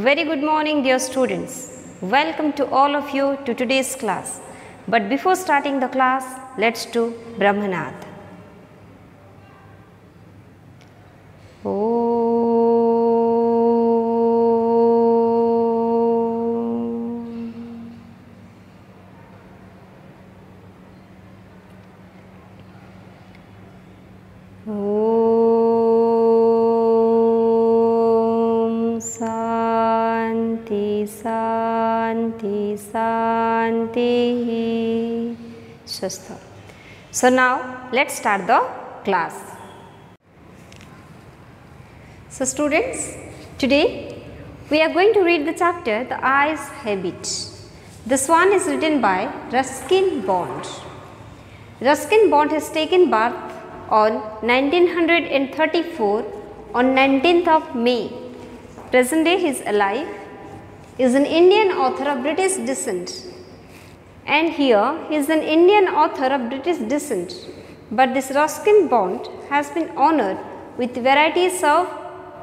Very good morning, dear students. Welcome to all of you to today's class. But before starting the class, let's do Brahmanad. So now let's start the class. So students, today we are going to read the chapter The Eye's Habit. This one is written by Ruskin Bond. Ruskin Bond has taken birth on 1934 on 19th of May. Present day he is alive. He is an Indian author of British descent. And here he is an Indian author of British descent, but this Ruskin Bond has been honoured with varieties of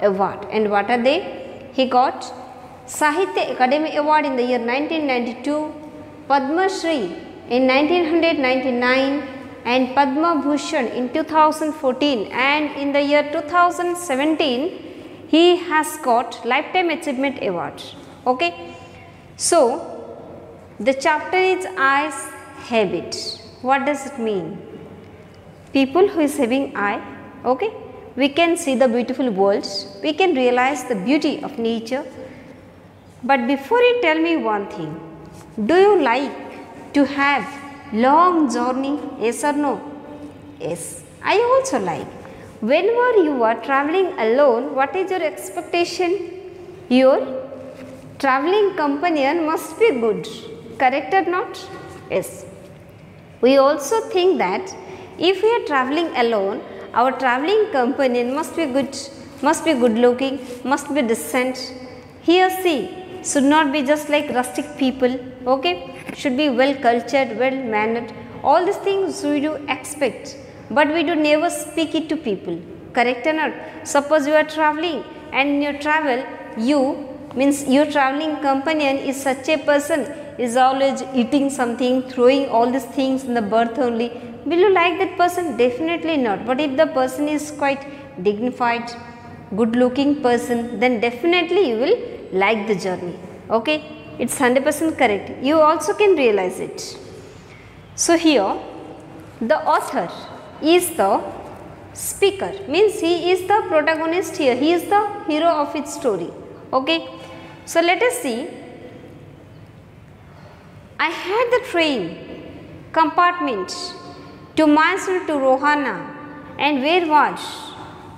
award. And what are they? He got Sahitya Akademi Award in the year 1992, Padma Shri in 1999 and Padma Bhushan in 2014, and in the year 2017 he has got Lifetime Achievement Award. Okay. So the chapter is Eye's Habit. What does it mean? People who is having eye, okay, we can see the beautiful world, we can realize the beauty of nature. But before you tell me one thing, do you like to have long journey? Yes or no? Yes, I also like. Whenever you are traveling alone, what is your expectation? Your traveling companion must be good. Correct or not? Yes. We also think that if we are traveling alone, our traveling companion must be good looking, must be decent. He or she should not be just like rustic people, okay? Should be well cultured, well mannered. All these things we do expect, but we do never speak it to people. Correct or not? Suppose you are traveling and in your travel, your traveling companion is such a person, is always eating something, throwing all these things in the berth only. Will you like that person? Definitely not. But if the person is quite dignified, good looking person, then definitely you will like the journey. Okay, it's 100% correct. You also can realize it. So here the author is the speaker, means he is the protagonist here, he is the hero of its story. Okay, so let us see. I had the train compartment to Mysore to Rohana, and where was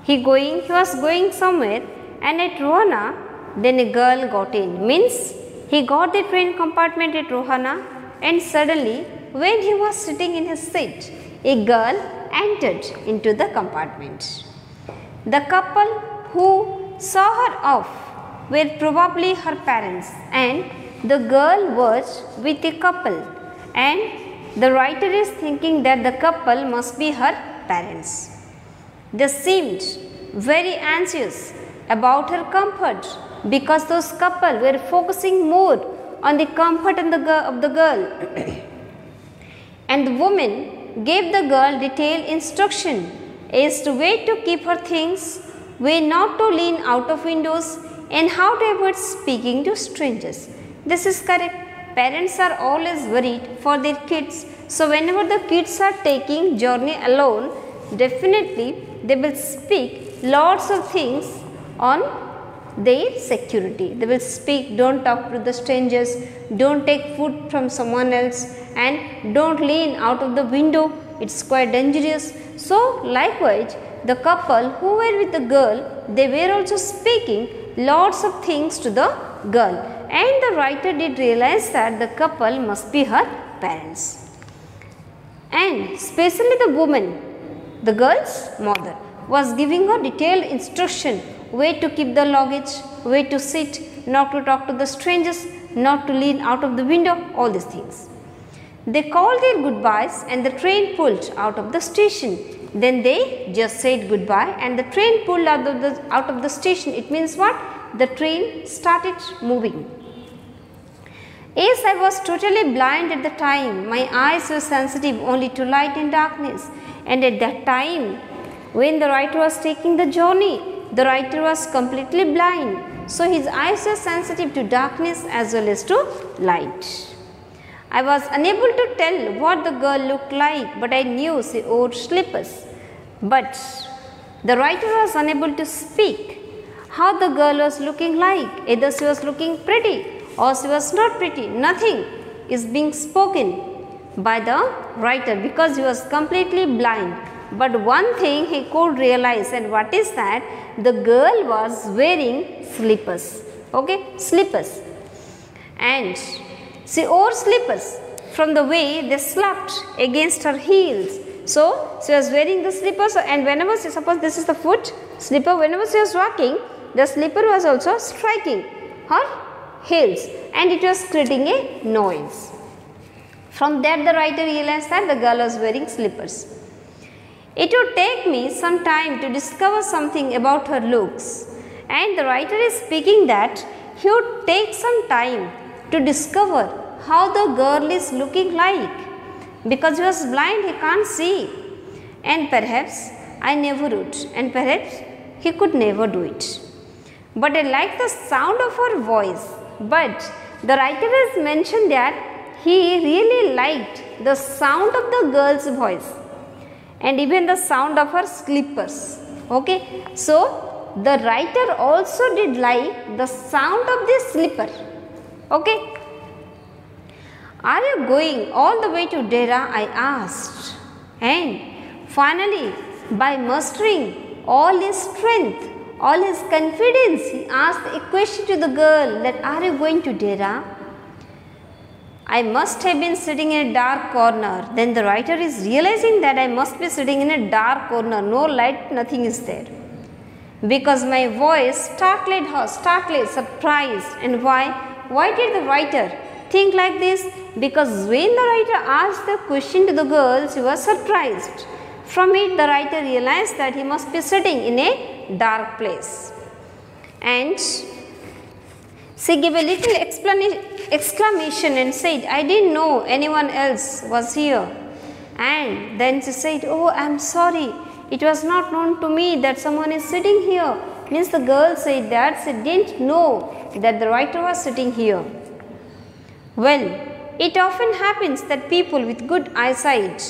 he going? He was going somewhere, and at Rohana then a girl got in, means he got the train compartment at Rohana, and suddenly when he was sitting in his seat, a girl entered into the compartment. The couple who saw her off were probably her parents, and the girl was with a couple, and the writer is thinking that the couple must be her parents. They seemed very anxious about her comfort because those couple were focusing more on the comfort of the girl. And the woman gave the girl detailed instruction as to where to keep her things, where not to lean out of windows, and how to avoid speaking to strangers. This is correct. Parents are always worried for their kids. So whenever the kids are taking journey alone, definitely they will speak lots of things on their security. They will speak, don't talk to the strangers, don't take food from someone else, and don't lean out of the window. It's quite dangerous. So likewise, the couple who were with the girl, they were also speaking lots of things to the girl. And the writer did realize that the couple must be her parents. And especially the woman, the girl's mother, was giving her detailed instruction where to keep the luggage, where to sit, not to talk to the strangers, not to lean out of the window, all these things. They called their goodbyes and the train pulled out of the station. Then they just said goodbye and the train pulled out of the station. It means what? the train started moving. As I was totally blind at the time, my eyes were sensitive only to light and darkness. And at that time, when the writer was taking the journey, the writer was completely blind. So his eyes were sensitive to darkness as well as to light. I was unable to tell what the girl looked like, but I knew she wore slippers. But the writer was unable to speak how the girl was looking like. Either she was looking pretty or she was not pretty. Nothing is being spoken by the writer because he was completely blind. But one thing he could realize, and what is that? The girl was wearing slippers. Okay, slippers. And she wore slippers from the way they slapped against her heels. So she was wearing the slippers, and whenever she, suppose this is the foot slipper, whenever she was walking, the slipper was also striking her heels and it was creating a noise. From that the writer realized that the girl was wearing slippers. It would take me some time to discover something about her looks, and the writer is speaking that he would take some time to discover how the girl is looking like, because he was blind, he can't see, and perhaps I never would, and perhaps he could never do it. But I like the sound of her voice. But the writer has mentioned that he really liked the sound of the girl's voice and even the sound of her slippers. Okay, so the writer also did like the sound of the slipper. Okay, are you going all the way to Dera? I asked, and finally, by mustering all his strength, all his confidence, he asked a question to the girl that, are you going to Dera? I must have been sitting in a dark corner. Then the writer is realizing that I must be sitting in a dark corner, no light, nothing is there. Because my voice startled her, surprised. And why did the writer think like this? Because when the writer asked the question to the girl, she was surprised. From it, the writer realized that he must be sitting in a dark place. And she gave a little exclamation and said, I didn't know anyone else was here. And then she said, oh, I am sorry. It was not known to me that someone is sitting here. Means the girl said that she didn't know that the writer was sitting here. Well, it often happens that people with good eyesight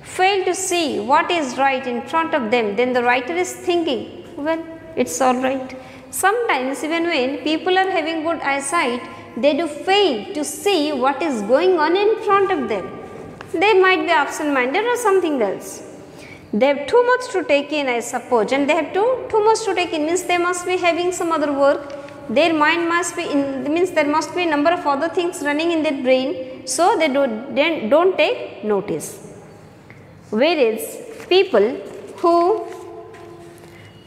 fail to see what is right in front of them. Then the writer is thinking, well, it's all right. Sometimes even when people are having good eyesight, they do fail to see what is going on in front of them. They might be absent-minded or something else. They have too much to take in, I suppose, and they have too much to take in, means they must be having some other work. Their mind must be in, means there must be a number of other things running in their brain, so they don't take notice. Whereas people who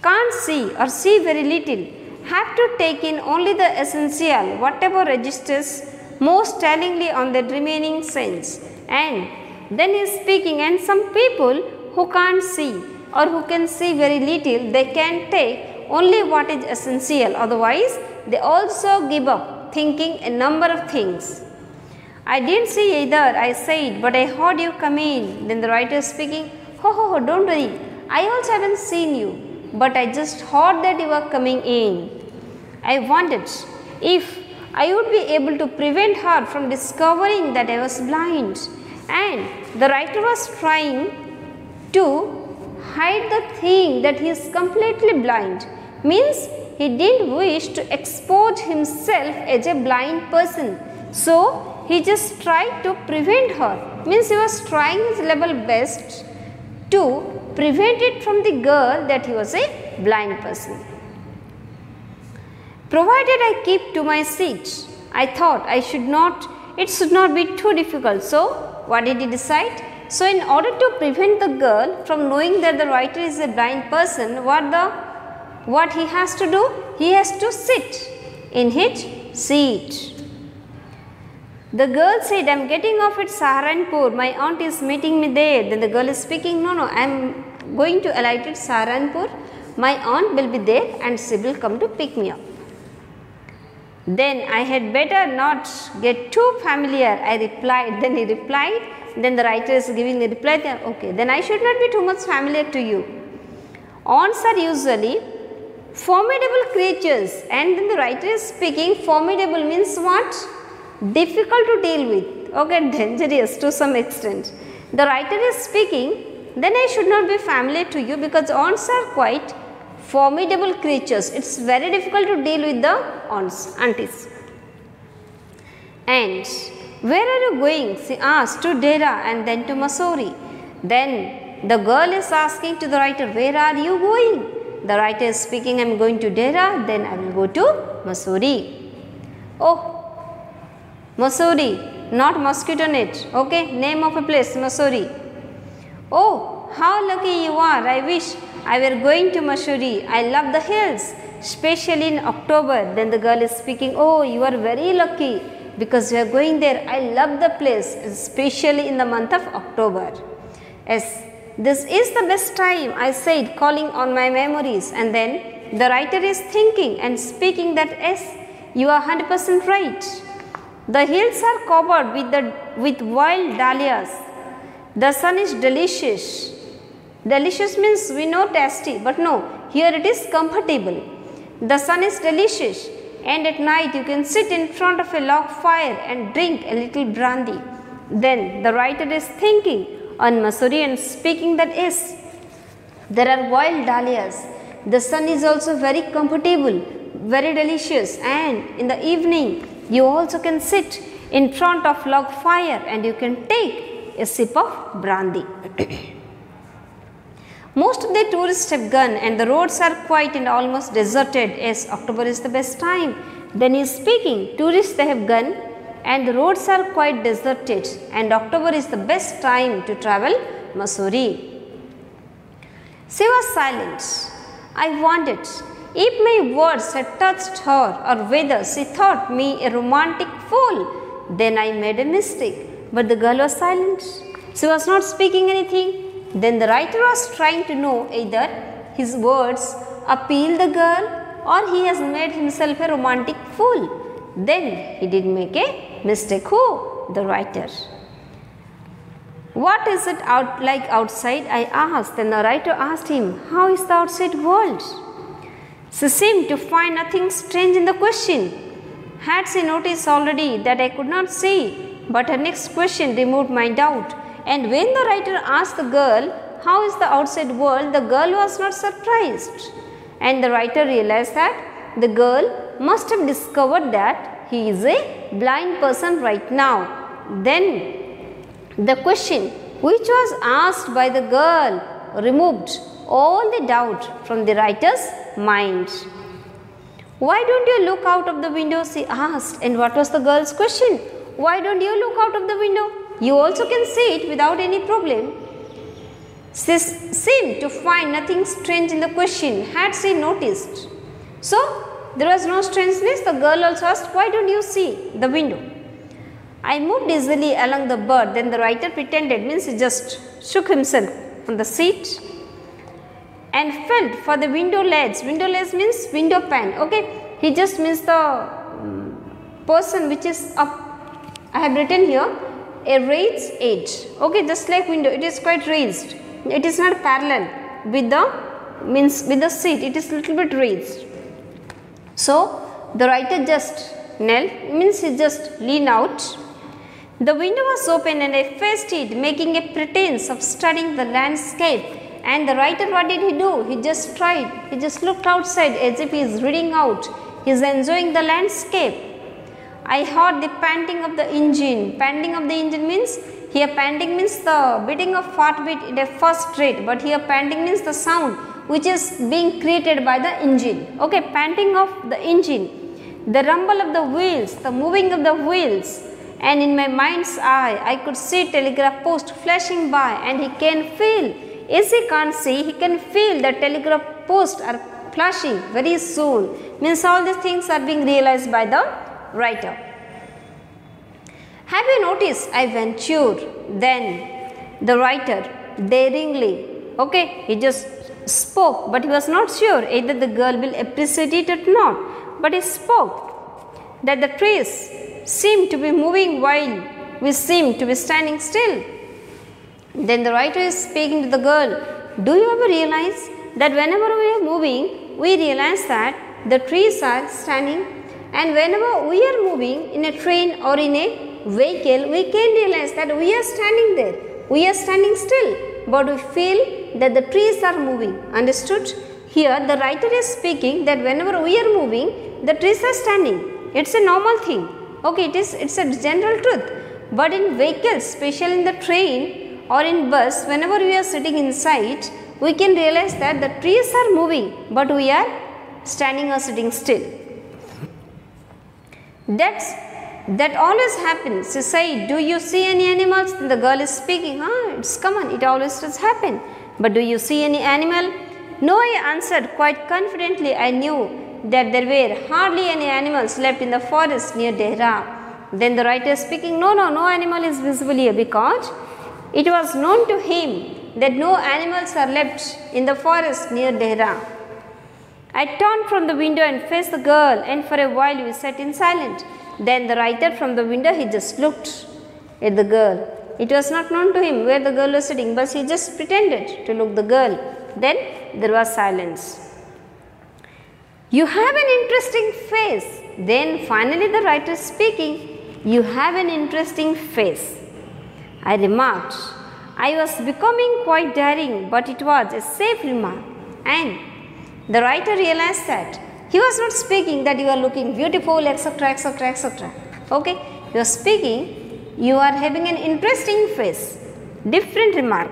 can't see or see very little have to take in only the essential, whatever registers most tellingly on their remaining sense. And then he is speaking, and some people who can't see or who can see very little, they can take only what is essential, otherwise they also give up thinking a number of things. I didn't see either, I said, but I heard you come in. Then the writer is speaking, ho, don't worry, I also haven't seen you, but I just heard that you were coming in. I wondered if I would be able to prevent her from discovering that I was blind. And the writer was trying to hide the thing that he is completely blind. Means he didn't wish to expose himself as a blind person. So he just tried to prevent her. Means he was trying his level best to prevent it from the girl that he was a blind person. Provided I keep to my seat, I thought it should not be too difficult. So what did he decide? So in order to prevent the girl from knowing that the writer is a blind person, what he has to do? He has to sit in his seat. The girl said, I am getting off at Saharanpur. My aunt is meeting me there. Then the girl is speaking, no, I am going to alight at Saharanpur. My aunt will be there and she will come to pick me up. Then I had better not get too familiar, I replied. Then he replied, then the writer is giving the reply, okay, then I should not be too much familiar to you. Ants are usually formidable creatures, and then the writer is speaking. Formidable means what? Difficult to deal with, okay, dangerous to some extent. The writer is speaking, then I should not be familiar to you because ants are quite formidable creatures. It is very difficult to deal with the ants. And where are you going? She asked. To Dera and then to Mussoorie. Then the girl is asking to the writer, where are you going? The writer is speaking, I am going to Dera, then I will go to Mussoorie. Oh, Mussoorie, not mosquito net, okay, name of a place, Mussoorie. Oh, how lucky you are, I wish I were going to Mussoorie. I love the hills, especially in October. Then the girl is speaking, oh, you are very lucky because you are going there. I love the place, especially in the month of October. Yes, this is the best time, I said, calling on my memories. And then the writer is thinking and speaking that, yes, you are 100% right. The hills are covered with wild dahlias. The sun is delicious. Delicious means we know tasty, but no, here it is comfortable. The sun is delicious, and at night you can sit in front of a log fire and drink a little brandy. Then the writer is thinking on Mussoorie and speaking that, yes, there are wild dahlias. The sun is also very comfortable, very delicious, and in the evening you also can sit in front of log fire and you can take a sip of brandy. Most of the tourists have gone and the roads are quiet and almost deserted. Yes, October is the best time. Then he is speaking, tourists they have gone and the roads are quite deserted, and October is the best time to travel Mussoorie. She was silent. I wondered if my words had touched her or whether she thought me a romantic fool. Then I made a mistake. But the girl was silent. She was not speaking anything. Then the writer was trying to know either his words appeal the girl or he has made himself a romantic fool. Then he did make a mistake. Who? The writer. What is it like outside? I asked. Then the writer asked him, how is the outside world? She seemed to find nothing strange in the question. Had she noticed already that I could not see? But her next question removed my doubt. And when the writer asked the girl, how is the outside world? The girl was not surprised. And the writer realized that the girl must have discovered that he is a blind person right now. Then the question which was asked by the girl removed all the doubt from the writer's mind. Why don't you look out of the window? She asked. And what was the girl's question? Why don't you look out of the window? You also can see it without any problem. She seemed to find nothing strange in the question. Had she noticed? So, there was no strangeness. The girl also asked, why don't you see the window? I moved easily along the berth. Then the writer pretended, means he just shook himself on the seat and felt for the window ledge. Window ledge means window pane. Okay, he just means the person which is up. I have written here a raised edge. Okay, just like window, it is quite raised. It is not parallel with the with the seat. It is little bit raised. So the writer just knelt, means he just leaned out. The window was open and I faced it, making a pretense of studying the landscape. And the writer, what did he do? He just tried. He just looked outside as if he is reading out. He is enjoying the landscape. I heard the panting of the engine. Panting of the engine means, here panting means the beating of heartbeat in a fast rate, but here panting means the sound which is being created by the engine. Okay, panting of the engine, the rumble of the wheels, the moving of the wheels, and in my mind's eye I could see telegraph post flashing by, and he can feel, as he can't see, he can feel the telegraph post are flashing very soon. Means all these things are being realized by the writer. Have you noticed? I ventured. Then the writer daringly, okay, he just spoke, but he was not sure either the girl will appreciate it or not, but he spoke. that the trees seem to be moving while we seem to be standing still. Then the writer is speaking to the girl, do you ever realize that whenever we are moving, we realize that the trees are standing, and whenever we are moving in a train or in a vehicle, we can realize that we are standing there, we are standing still, but we feel that the trees are moving. Understood? Here the writer is speaking that whenever we are moving, the trees are standing. It's a normal thing. Okay, it's a general truth. But in vehicles, especially in the train or in bus, whenever we are sitting inside, we can realize that the trees are moving, but we are standing or sitting still. That always happens. She said, do you see any animals? And the girl is speaking, it's common, it always does happen. But do you see any animal? No, I answered quite confidently. I knew that there were hardly any animals left in the forest near Dehra. Then the writer is speaking, no animal is visible here, because it was known to him that no animals are left in the forest near Dehra. I turned from the window and faced the girl, and for a while we sat in silence. Then the writer from the window, he just looked at the girl. It was not known to him where the girl was sitting, but he just pretended to look at the girl. Then there was silence. You have an interesting face. Then finally the writer is speaking. You have an interesting face. I remarked. I was becoming quite daring, but it was a safe remark. And the writer realized that he was not speaking that you are looking beautiful, etc., etc., etc. Okay, you are speaking, you are having an interesting face. Different remark.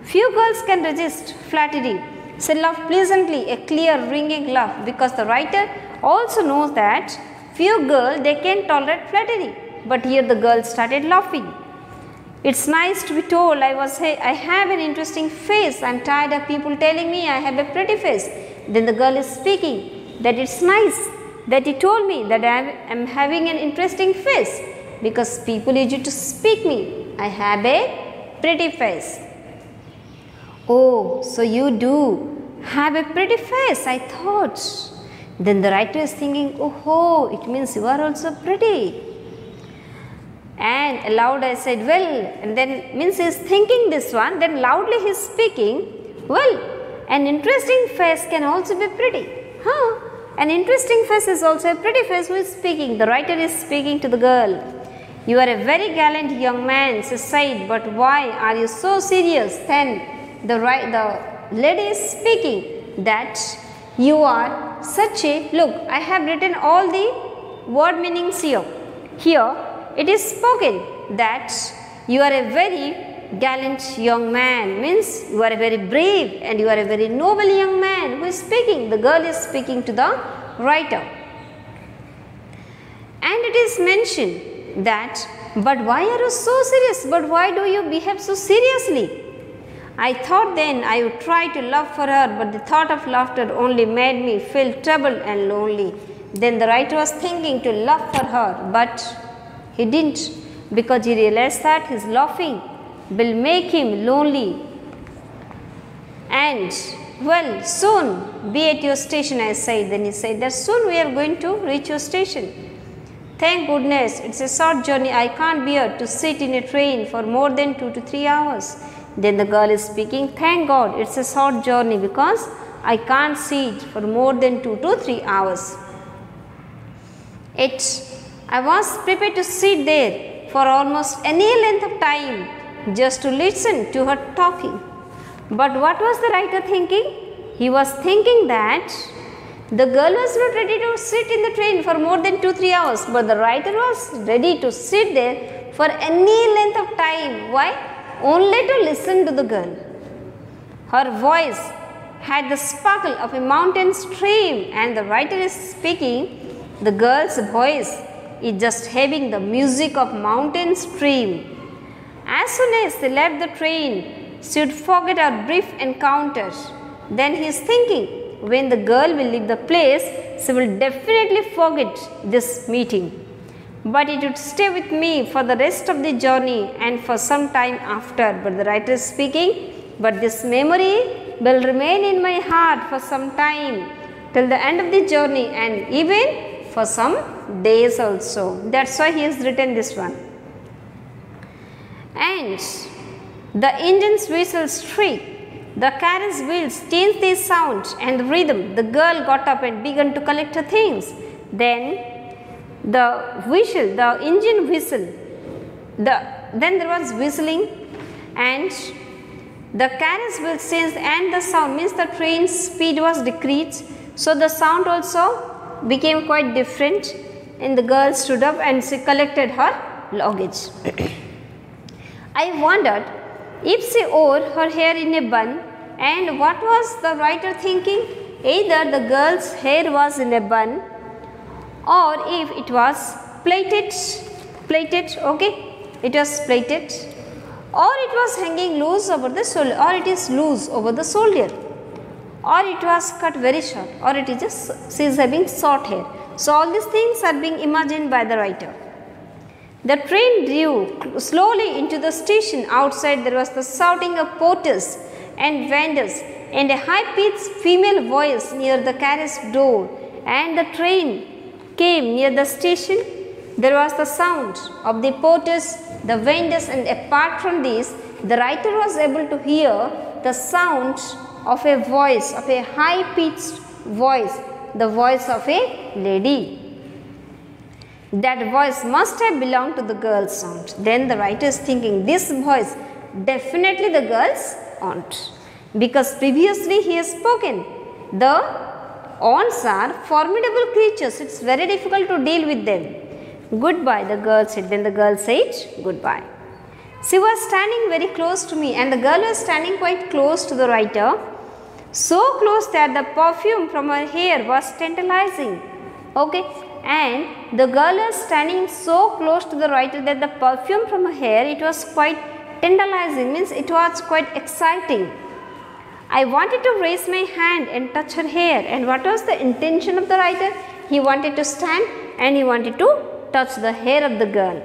Few girls can resist flattery. She laughed pleasantly, a clear ringing laugh, because the writer also knows that few girls, they can tolerate flattery. But here the girl started laughing. It's nice to be told I have an interesting face. I'm tired of people telling me I have a pretty face. Then the girl is speaking that it's nice that he told me that I am having an interesting face, because people used to speak me, I have a pretty face. Oh, so you do have a pretty face, I thought. Then the writer is thinking, oh, it means you are also pretty. And aloud I said, well, and then means he is thinking this one, then loudly he is speaking, well, an interesting face can also be pretty. An interesting face is also a pretty face. Who is speaking? The writer is speaking to the girl. You are a very gallant young man, she said, but why are you so serious? Then the lady is speaking that you are such a, look, I have written all the word meanings here. Here it is spoken that you are a very gallant young man, means you are a very brave and you are a very noble young man. Who is speaking? The girl is speaking to the writer. And it is mentioned that, but why are you so serious? But why do you behave so seriously? I thought then I would try to laugh for her, but the thought of laughter only made me feel troubled and lonely. Then the writer was thinking to laugh for her, but he didn't, because he realized that his laughing will make him lonely. And well, soon be at your station, I said. Then he said that soon we are going to reach your station. Thank goodness, it's a short journey. I can't bear to sit in a train for more than 2 to 3 hours. Then the girl is speaking, thank God it's a short journey, because I can't sit for more than 2 to 3 hours. I was prepared to sit there for almost any length of time just to listen to her talking. But what was the writer thinking? He was thinking that the girl was not ready to sit in the train for more than 2 to 3 hours, but the writer was ready to sit there for any length of time. Why? Only to listen to the girl. Her voice had the sparkle of a mountain stream, and the writer is speaking, the girl's voice is just having the music of mountain stream. As soon as they left the train, she would forget our brief encounter. Then he is thinking, when the girl will leave the place, she will definitely forget this meeting. But it would stay with me for the rest of the journey and for some time after. But the writer is speaking, but this memory will remain in my heart for some time till the end of the journey and even for some days also. That's why he has written this one. And the engine's whistle shrieked. The carriage wheels changed their sound and rhythm. The girl got up and began to collect her things. Then the engine whistle, then there was whistling, and the carriage wheels changed and the sound, means the train's speed was decreased. So the sound also became quite different, and the girl stood up and she collected her luggage. I wondered if she wore her hair in a bun, and what was the writer thinking? Either the girl's hair was in a bun, or if it was plaited, okay, it was plaited, or it was hanging loose over the shoulder, or it is loose over the shoulder, or it was cut very short, or it is just she is having short hair. So all these things are being imagined by the writer. The train drew slowly into the station. Outside there was the shouting of porters and vendors and a high-pitched female voice near the carriage door. And the train came near the station. There was the sound of the porters, the vendors, and apart from this, the writer was able to hear the sound of a voice, of a high-pitched voice, the voice of a lady. That voice must have belonged to the girl's aunt. Then the writer is thinking, this voice definitely the girl's aunt, because previously he has spoken. The aunts are formidable creatures. It's very difficult to deal with them. Goodbye, the girl said. Then the girl said goodbye. She was standing very close to me, and the girl was standing quite close to the writer, so close that the perfume from her hair was tantalizing. Okay. And the girl was standing so close to the writer that the perfume from her hair, it was quite tantalizing, means it was quite exciting. I wanted to raise my hand and touch her hair. And what was the intention of the writer? He wanted to stand and he wanted to touch the hair of the girl.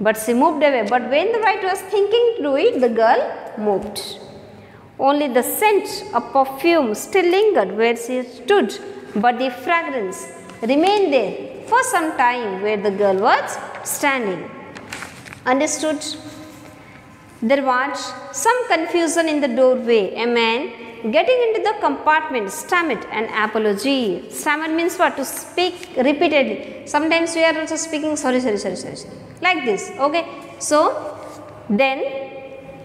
But she moved away. But when the writer was thinking to do it, the girl moved. Only the scent of perfume still lingered where she stood, but the fragrance remained there for some time where the girl was standing. Understood? There was some confusion in the doorway. A man getting into the compartment stammered an apology. Stammer means what? To speak repeatedly. Sometimes we are also speaking sorry, like this. Okay. So then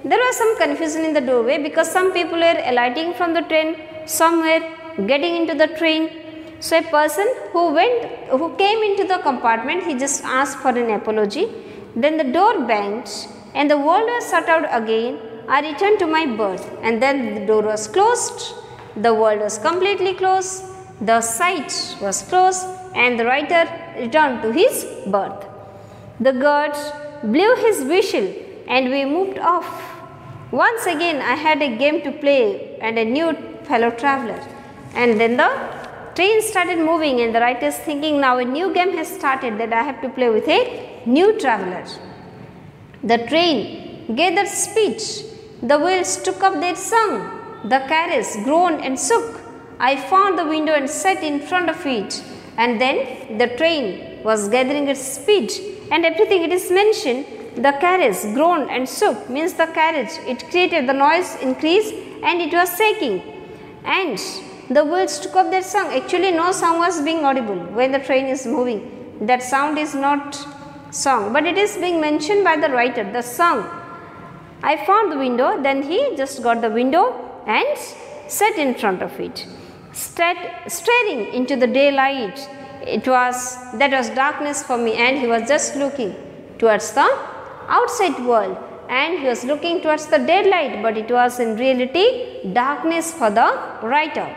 there was some confusion in the doorway because some people were alighting from the train, some were getting into the train. So a person who came into the compartment, he just asked for an apology. Then the door banged and the world was shut out again. I returned to my berth, and then the door was closed. The world was completely closed. The sight was closed, and the writer returned to his berth. The guard blew his whistle and we moved off. Once again I had a game to play and a new fellow traveler. And then the train started moving, and the writer is thinking, now a new game has started that I have to play with a new traveler. The train gathered speed. The wheels took up their song. The carriage groaned and shook. I found the window and sat in front of it. And then the train was gathering its speed, and everything it is mentioned, the carriage groaned and shook, means the carriage, it created the noise increased and it was shaking. And the wheels took up their song. Actually no song was being audible when the train is moving. That sound is not song, but it is being mentioned by the writer, the song. I found the window, then he just got the window and sat in front of it, staring into the daylight. That was darkness for me, and he was just looking towards the outside world, and he was looking towards the daylight, but it was in reality darkness for the writer.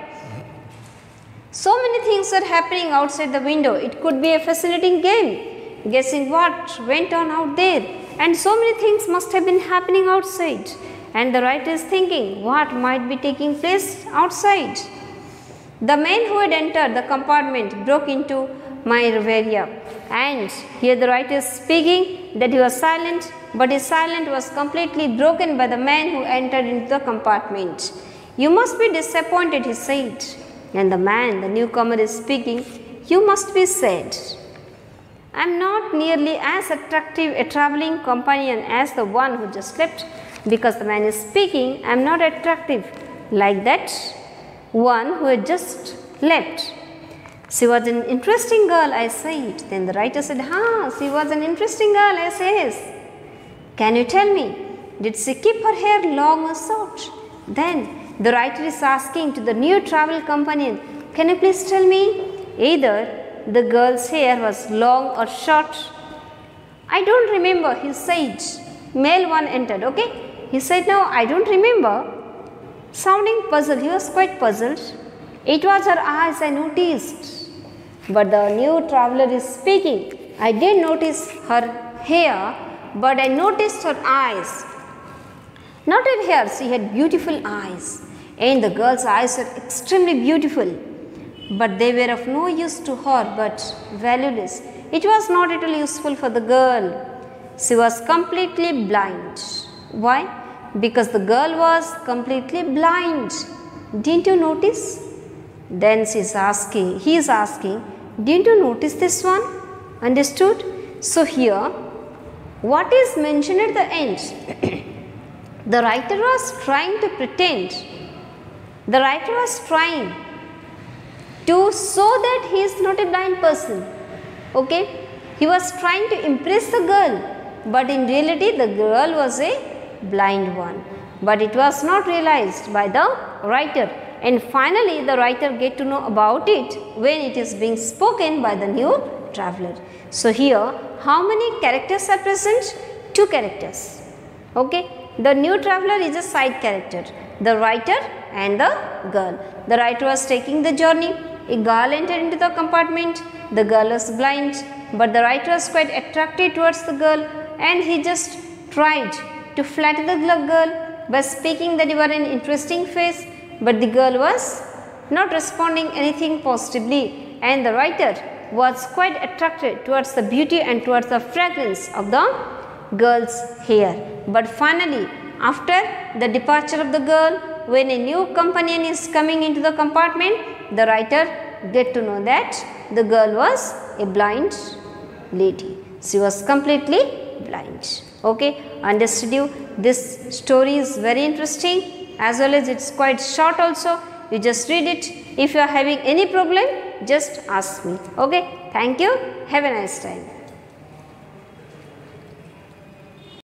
So many things are happening outside the window. It could be a fascinating game, guessing what went on out there, and so many things must have been happening outside, and the writer is thinking what might be taking place outside. The man who had entered the compartment broke into my reverie, and here the writer is speaking that he was silent, but his silence was completely broken by the man who entered into the compartment. You must be disappointed, he said. And the man, the newcomer, is speaking. you must be sad. I am not nearly as attractive a travelling companion as the one who just left. Because the man is speaking, I am not attractive like that one who had just left. She was an interesting girl, I said. Then the writer said, she was an interesting girl, I says. Can you tell me, did she keep her hair long or short? Then the writer is asking to the new travel companion, can you please tell me, either the girl's hair was long or short? I don't remember, he said. Male one entered, okay. He said, no, I don't remember. Sounding puzzled, he was quite puzzled. It was her eyes I noticed. But the new traveller is speaking. I did notice her hair, but I noticed her eyes. Not her hair, she had beautiful eyes. And the girl's eyes were extremely beautiful. But they were of no use to her, but valueless. It was not at all useful for the girl. She was completely blind. Why? Because the girl was completely blind. Didn't you notice? Then he is asking, didn't you notice this one? Understood? So here, what is mentioned at the end? The writer was trying to pretend. The writer was trying to show that he is not a blind person. Okay? He was trying to impress the girl, but in reality the girl was a blind one, but it was not realized by the writer, and finally the writer get to know about it when it is being spoken by the new traveller. So here how many characters are present? 2 characters. Okay, the new traveller is a side character, the writer and the girl. The writer was taking the journey, a girl entered into the compartment, the girl was blind, but the writer was quite attracted towards the girl, and he just tried to flatter the girl by speaking that you are an interesting face, but the girl was not responding anything positively, and the writer was quite attracted towards the beauty and towards the fragrance of the girl's hair. But finally, after the departure of the girl, when a new companion is coming into the compartment, the writer get to know that the girl was a blind lady. She was completely blind. Okay, understood you? This story is very interesting, as well as it's quite short also. You just read it. If you are having any problem, just ask me. Okay, thank you. Have a nice time.